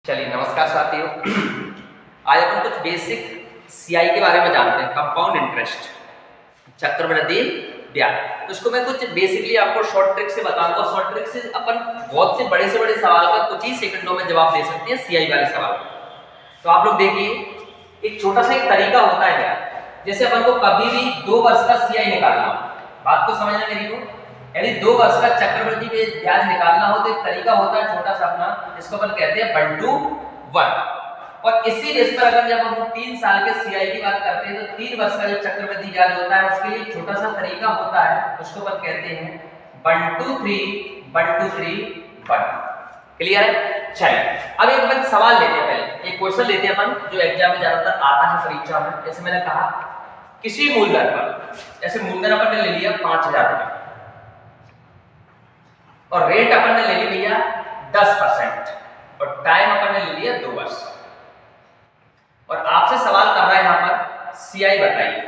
चलिए नमस्कार साथियों। आज अपन कुछ बेसिक सीआई के बारे में जानते हैं, कंपाउंड इंटरेस्ट, चक्रवृद्धि ब्याज। तो इसको मैं कुछ बेसिकली आपको शॉर्ट ट्रिक से बताऊंगा। शॉर्ट ट्रिक से अपन बहुत से बड़े सवाल का कुछ ही सेकंडों में जवाब दे सकते हैं सीआई वाले सवाल का। तो आप लोग देखिए, एक छोटा सा एक तरीका होता है क्या, जैसे अपन को कभी भी 2 वर्ष का सीआई निकालना हो, बात को समझना मेरी को, यानी 2 वर्ष का चक्रवृद्धि ब्याज निकालना हो तो एक तरीका होता है छोटा सा अपना, इसको अपन कहते हैं 1:1। और इसी बेस पर अगर जब हम 3 साल के सीआई की बात करते हैं तो 3 वर्ष का जो चक्रवृद्धि ब्याज होता है उसके लिए छोटा सा तरीका होता है, उसको अपन कहते हैं 1:3:1। क्लियर है? चलिए अब एक अपन सवाल लेते हैं, पहले एक क्वेश्चन लेते हैं अपन जो एग्जाम में ज्यादातर आता है परीक्षा में। जैसे मैंने कहा किसी मूलधन पर, जैसे मूलधन अपन ने ले लिया 5000 रुपए और रेट अपन ने ले ली भैया 10% और टाइम अपन ने ले लिया 2 वर्ष, और आपसे सवाल कर रहा है यहाँ पर सीआई बताइए,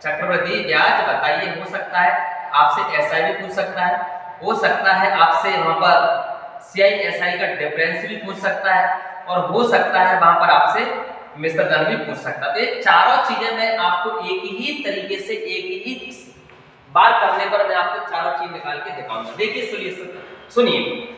चक्रवृद्धि ब्याज बताइए। हो सकता है आपसे एसआई भी पूछ सकता है, हो सकता है आपसे वहां पर सीआई एसआई का डिफरेंस भी पूछ सकता है, और हो सकता है वहां पर आपसे मिश्र धन भी पूछ सकता है। तो ये चारों चीजें मैं आपको एक ही तरीके से एक ही बार करने पर मैं आपको चारों चीज निकाल के दिखाऊंगा। देखिए सुनिए,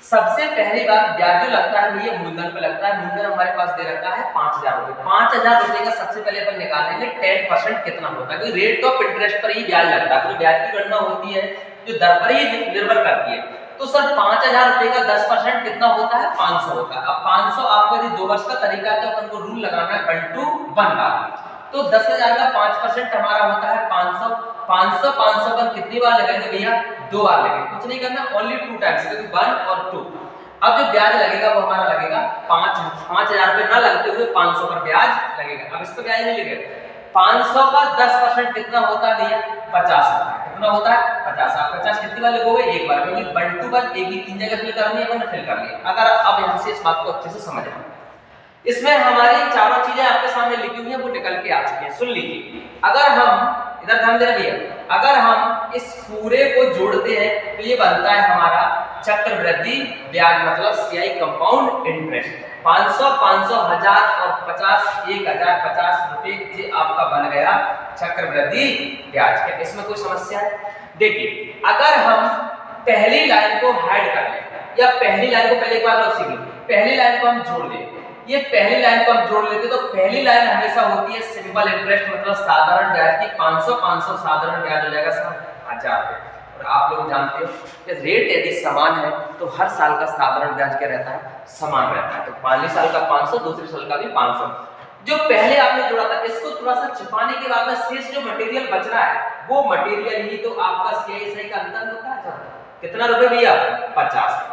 सबसे पहली बात ब्याज जो लगता है भैया मूलधन पे लगता है। मूलधन हमारे पास दे रखा है 5000 रुपए। 5000 रुपए का सबसे पहले अपन निकालेंगे 10% कितना होता है, क्योंकि रेट ऑफ इंटरेस्ट पर ही ब्याज लगता है, तो ब्याज की गणना होती है जो दर पर ही निर्भर करती है। तो सर 5000 रुपए का 10% कितना होता है? 500 होता है। अब 500 आपको यदि 2 वर्ष का तरीका है तो अपन को रूल लगाना है 1:1 का। तो 10,000 का 5% हमारा होता है 500। 500 पर कितनी बार लगाएंगे भैया? 2 बार लगेंगे। कुछ नहीं करना, ओनली 2 टाइम्स, क्योंकि 1 और 2। अब जो ब्याज लगेगा वो हमारा लगेगा 5000 रुपए ना लगते हुए 500 पर ब्याज लगेगा। अब इस पर ब्याज नहीं लगेगा। 500 का 10% कितना होता है भैया? 50 होता है। कितना होता है? 50। आप 50 कितनी बार लगोगे? एक बार, क्योंकि 1:1 एक ही 3 जगह फिल करनी है, मैंने फिल कर लिया। अगर अब यहाँ से इस बात को अच्छे से समझ लें, इसमें हमारी चारों चीजें आपके सामने लिखी हुई हैं, वो निकल के आ चुकी हैं। सुन लीजिए, अगर हम इधर ध्यान देना भैया, अगर हम इस पूरे को जोड़ते हैं तो ये बनता है हमारा चक्रवृद्धि ब्याज, मतलब सीआई कंपाउंड इंटरेस्ट। 500, 500, 1000 और 50, 1050 रुपए ये आपका बन गया चक्रवृद्धि ब्याज। क्या इसमें कोई समस्या है? देखिए, अगर हम पहली लाइन को हाइड कर लें, या पहली लाइन को पहले एक बार और सीखिए, पहली लाइन को हम जोड़ दें, ये पहली लाइन को हम जोड़ लेते तो पहली लाइन हमेशा होती है सिंपल इंटरेस्ट, मतलब साधारण ब्याज की। 500 500 साधारण ब्याज हो जाएगा सर 1000। और आप लोग जानते हो कि रेट यदि समान है तो हर साल का साधारण ब्याज क्या रहता है? समान रहता है। तो पहले साल का 500, दूसरे साल का भी 500। जो पहले आपने जोड़ा था इसको थोड़ा सा छिपाने के बाद में शेष जो मटेरियल बच रहा है वो मटेरियल ही तो आपका सीआईएसआई का अंतर होता है सर। कितना रुपए भैया? 50 रुपए।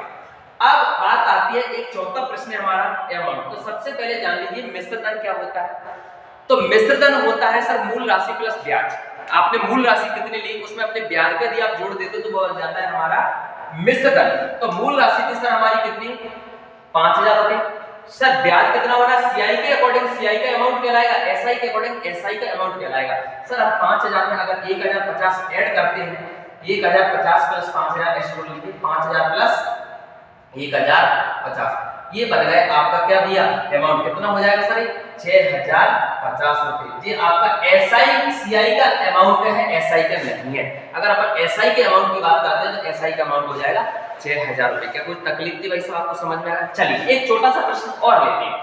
अब बात आती है, एक चौथा प्रश्न हमारा अमाउंट। तो सबसे पहले जान लीजिए मिश्र धन क्या होता है। तो मिश्र धन होता है सर मूल राशि प्लस ब्याज। आपने मूल राशि कितनी ली, उसमें अपने ब्याज का यदि आप जोड़ देते तो वो बन जाता है हमारा मिश्र धन। तो मूल राशि थी सर हमारी कितनी? 5000 रुपए। सर ब्याज कितना हो रहा है? सीआई के अकॉर्डिंग सीआई का अमाउंट कहलाएगा, एसआई के अकॉर्डिंग एसआई का अमाउंट कहलाएगा। सर हम 5000 में अगर 1050 ऐड करते हैं, 1050 प्लस 5000 ऐसे जोड़ लीजिए, 5000 प्लस 1050, ये बन गए आपका क्या भैया अमाउंट? कितना हो जाएगा सर? 6050 रुपए। ये आपका एसआई सीआई का अमाउंट है, एसआई का नहीं है। अगर अपन एसआई के अमाउंट की बात करते हैं तो एसआई का अमाउंट हो जाएगा 6000 रुपए। क्या कोई तकलीफ थी भाई साहब? आपको समझ में आया? चलिए एक छोटा सा प्रश्न और लेते हैं,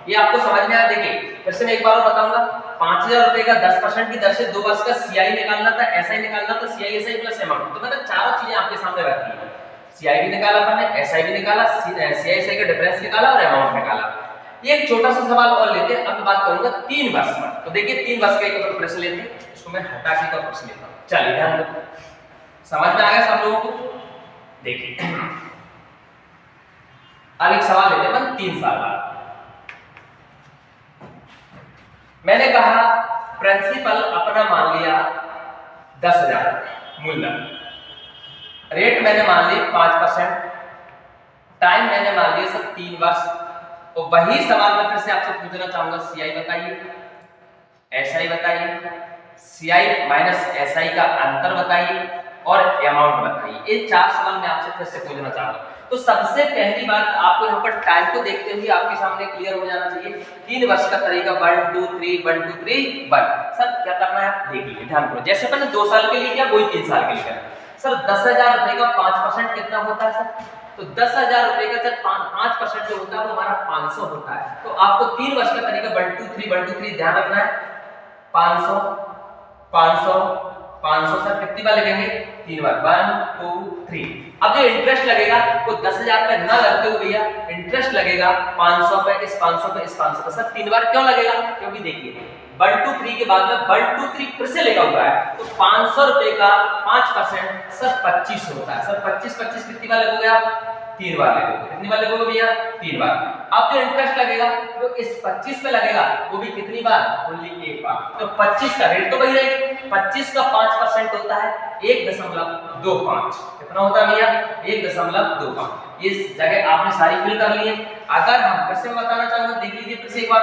ये आपको समझ में आया। देखिए फिर से मैं एक बार और बताऊंगा, 5000 रुपए का 10% की दर से 2 वर्ष का सीआई निकालना था, एसआई निकालना था, सीआईएसआई प्लस अमाउंट। तो मैंने चारों चीजें आपके सामने रखी है, सीआई भी निकाला हमने, एसआई भी निकाला, सीआईएसआई का डिफरेंस निकाला और अमाउंट निकाला। एक छोटा सा सवाल और लेते हैं। अब बात करूंगा 3 वर्ष पर। तो देखिए 3 वर्ष का एक प्रश्न लेते हैं, इसको मैं हटा के का प्रश्न लेता हूं। चलिए ध्यान दो, समझ में आ गया सब लोगों को? देखिए अब एक सवाल लेते हैं 3 साल बाद। मैंने कहा प्रिंसिपल अपना मान लिया 10,000 मूलधन, रेट मैंने मान ली 5%, टाइम मैंने मान लिया सब 3 वर्ष। तो वही सवाल मैं फिर से आपसे पूछना चाहूंगा, सीआई बताइए, एसआई बताइए, सीआई माइनस एसआई का अंतर बताइए और अमाउंट बताइए। ये 4 सवाल मैं आपसे फिर से पूछना चाहूंगा। तो सबसे पहली बात आपको यहाँ पर टाइम को देखते हुए आपके सामने क्लियर हो जाना चाहिए। 3 वर्ष का तरीका 1 2 3 1 2 3 1। सर क्या करना है देख लीजिए, ध्यान करो। जैसे अपन 2 साल के लिए किया वही 3 साल के लिए करें। सर 10,000 रुपए का 5% कितना होता है सर? तो 10,000 रुपए का जब 5% जो होता है वो हमारा 500 होता है। तो आपको 3 वर्ष का तरीका 1 2 3 1 2 3 ध्यान रखना है। 500 500 500 सर कितनी बार लगेंगे? 3 बार 1 2 3। अब जो इंटरेस्ट लगेगा वो 10,000 पे ना लगते हुए भैया इंटरेस्ट लगेगा 500 पे, इस 500 पे, इस 500 पे। सर 3 बार क्यों लगेगा? क्योंकि देखिए 1 2 3 के बाद में 1 2 3 फिर से लेगा हुआ है, तो 500 रुपए का 5% सर 25 होता है। सर 25 25 कितनी बार लगोगे आप? 3 बार लगोगे। कितनी बार लगोगे भैया? 3 बार। अब जो इंटरेस्ट लगेगा वो इस 25 पे लगेगा, वो भी कितनी बार? ओनली 1 बार। तो 25 का रेट तो वही रहेगा, 25 का 5% होता है 1.25। कितना होता है भैया? 1.25। इस जगह आपने सारी फिल कर ली है। अगर हम फिर से बताना चाहूंगा, देख लीजिए फिर से एक बार,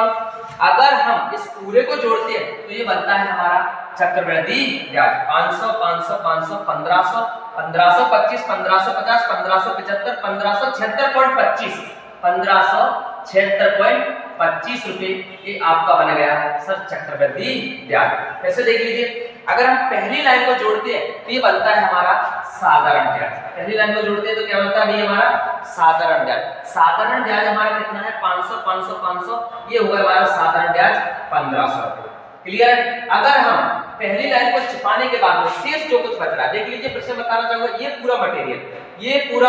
अगर हम इस पूरे को जोड़ते हैं तो ये बनता है हमारा चक्रवृद्धि ब्याज 500 500 500 1500 1525 1550 1575 1576.25 1576.25 रुपए ये आपका बन गया सर चक्रवृद्धि ब्याज। कैसे देख लीजिए, अगर हम पहली लाइन को जोड़ते हैं तो ये बनता है हमारा साधारण ब्याज। पहली लाइन को जोड़ते हैं तो क्या बनता है भैया? हमारा साधारण ब्याज। साधारण ब्याज हमारा कितना है? 500 500 500, ये होगा हमारा साधारण ब्याज 1500 रुपए। क्लियर है? अगर हम पहली लाइन को छिपाने के बाद में शेष जो कुछ बच रहा है, देख लीजिए फिर से बताना चाहूंगा, ये पूरा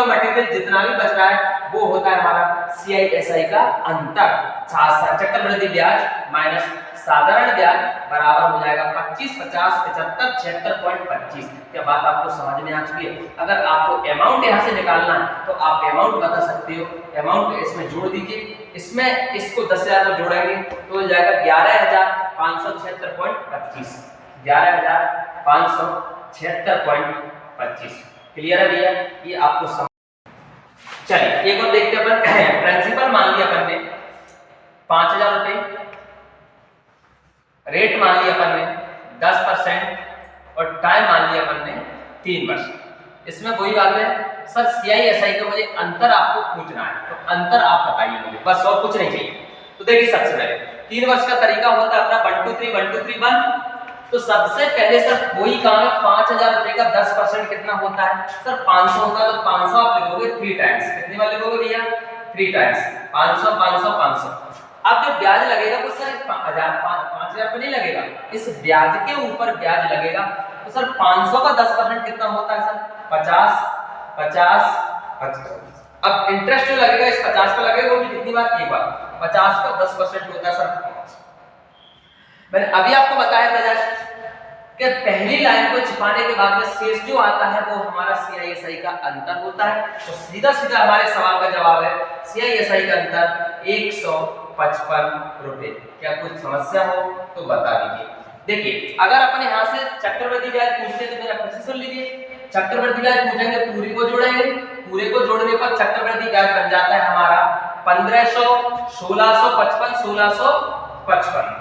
मटेरियल जितना भी बच रहा है वो होता है हमारा CISI का अंतर। चक्रवृद्धि ब्याज माइनस साधारण ब्याज बराबर हो जाएगा 25 50 75 76.25। क्या बात आपको समझ में आ चुकी है? अगर आपको अमाउंट यहाँ से निकालना है तो आप अमाउंट बता सकते हो। अमाउंट इसमें जोड़ दीजिए, इसमें इसको 10,000 में जोड़ेंगे तो हो जाएगा 11,576.25। 11,576.25। क्लियर है भैया? ये आपको चलिए एक और देखते हैं अपन। प्रिंसिपल मान लिया अपन ने 5,000 रुपए, रेट मान लिया अपन ने 10% और टाइम मान लिया अपन ने 3 वर्ष। इसमें वही बात है सर, CISI का मुझे अंतर आपको पूछना है, तो अंतर आप बताइए मुझे, बस और कुछ नहीं चाहिए। तो देखिए सबसे पहले 3 वर्ष का तरीका होता है अपना 1 2 3 1 2 3 1। तो सबसे पहले सर वही काम है, 5,000 रुपए का 10% कितना होता है? सर 500 होता है, तो 500 आप लिखोगे 3 टाइम्स। कितनी बार लिखोगे भैया? 3 टाइम्स 500 500 500। अब जो ब्याज लगेगा वो सर 5,000 पे नहीं लगेगा, इस ब्याज के ऊपर ब्याज लगेगा। तो सर 500 का 10% कितना होता है सर? 50 50 50। अब इंटरेस्ट जो लगेगा इस 50 पे लगेगा, वो भी कितनी बार? 1 बार। 50 का 10% होता है सर 5। मैंने अभी आपको बताया था कि पहली लाइन को छिपाने के बाद में शेष जो आता है वो हमारा CISI का अंतर होता है। तो सीधा सीधा हमारे सवाल का जवाब है CISI का अंतर 155 रुपए। क्या कुछ समस्या हो तो बता दीजिए। देखिए अगर अपन यहाँ से चक्रवृद्धि ब्याज पूछते तो मेरा फिर से सुन लीजिए, चक्रवृद्धि ब्याज पूछेंगे पूरी को जोड़ेंगे, पूरे को जोड़ने पर चक्रवृद्धि ब्याज बन जाता है हमारा 1500 1655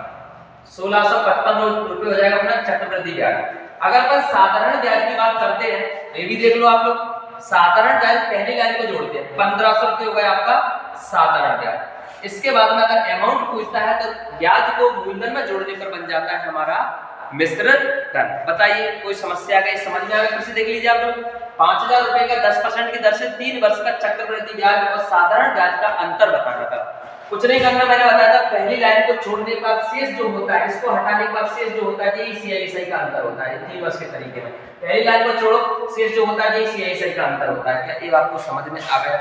1655 रुपए हो जाएगा अपना चक्रवृद्धि ब्याज। अगर अपन साधारण ब्याज की बात करते हैं तो ये भी देख लो आप लोग, साधारण ब्याज पहली लाइन को जोड़ते हैं 1500 रुपए हो गया आपका साधारण ब्याज। इसके बाद में अगर अमाउंट पूछता है तो ब्याज को मूलधन में जोड़ने पर बन जाता है हमारा मिश्रित धन। बताइए कोई समस्या गई? समझ में आ गया? फिर से देख लीजिए आप लोग, 5,000 रुपए का 10% की दर से 3 वर्ष का चक्रवृद्धि ब्याज और साधारण ब्याज का अंतर बताना था। कुछ नहीं करना, मैंने बताया था पहली लाइन को छोड़ने के बाद शेष जो होता है, इसको हटाने के बाद शेष जो होता है यही CISI का अंतर होता है 3 वर्ष के तरीके में। पहली लाइन को छोड़ो, शेष जो होता है यही CISI का अंतर होता है। क्या ये आपको समझ में आ गया?